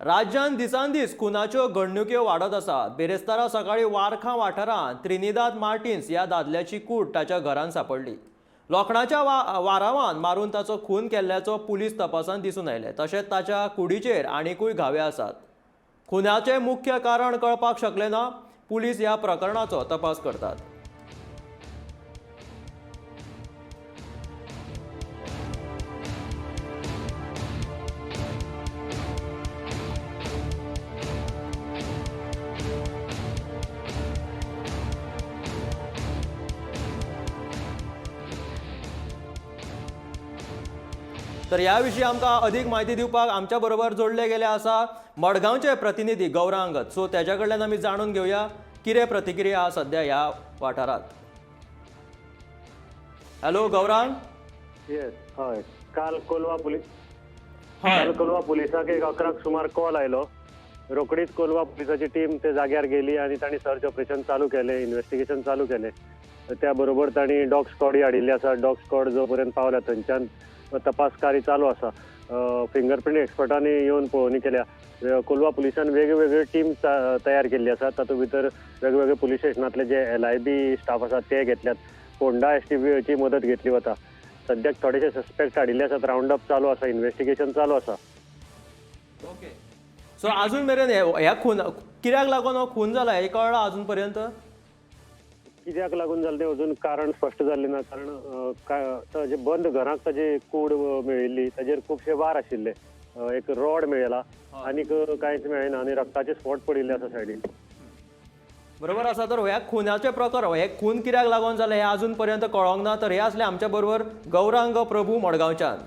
राज्यात दिसान दीस खुनाच्यो घडणुक्यो वाढत आसात। बेरेस्तारा सकाळी वारखा वाठारांत त्रिनिदाद मार्टिन्स ह्या दादल्याची कूड ताच्या घरांत सापडली। लोखणाच्या वारावान मारून ताचो खून केल्ल्याचो पुलीस तपासान दिसून आयले। तशेंच ताच्या कुडीचेर आनीकूय घावे आसात। खुनाचें मुख्य कारण कळपाक शकलें ना। पुलीस ह्या प्रकरणाचो तपास करतात। तर ह्या विशीं आमकां अधिक म्हायती दिवपाक आमच्या बरोबर जोडले गेले आसा मडगांवचे प्रतिनिधी गौरांगत। सो तेच्या कडल्यान आमी जाणून घेवया कितें प्रतिक्रिया आहा सध्या ह्या वाठारांत। हॅलो गौरांग। येस हय काल कोलवा पुलिसाक एक 11 सुमार कॉल आयलो। रोकडीच कोलवा पुलिसाची टीम ते जाग्यार गेली आणि तांणी सर्च ऑपरेशन चालू केले, इन्व्हेस्टिगेशन चालू केले। त्या बरोबर तांणी डॉग स्क्वॉड हाडिल्ले आसा। डॉग स्क्वॉड जो पर्यंत पावला थंयच्यान तपासकारी चालू आसा। फिंगरप्रिंट एक्सपर्टांनी येवन पळोवणी केल्या। कोलवा पुलिसान वेगवेगळे टीम तयार केल्ली आसा। तातूंत भितर वेगवेगळे पुलीस स्टेशनांतले जे LIB स्टाफ आसा ते घेतल्यात। फोंडा STBची मदत घेतली वता। सद्याक थोडेशे सस्पेक्ट हाडिल्ले आसात। राऊंड अप चालू आसा, इन्व्हेस्टिगेशन चालू आसा। ओके, सो अजून मेरेन ह्या खून कित्याक लागून हो खून जाला हे कळ्ळां अजून पर्यंत? कित्याक लागून जालें तें अजून कारण स्पश्ट जाल्लें ना। कारण ताजे बंद घरांत ताजी कूड मेळिल्ली, ताजेर खुबशे वार आशिल्ले। एक रॉड मेळयला आनीक कांयच मेळना आणि रक्ताचे स्पॉट पडिल्ले आसा सायडीन। बरोबर आसा। तर ह्या खुनाचे प्रकार हे खून कित्याक लागून जालें हे अजून पर्यंत कळोंक ना। तर हे आसले आमच्या बरोबर गौरांग प्रभू मडगांवच्यान।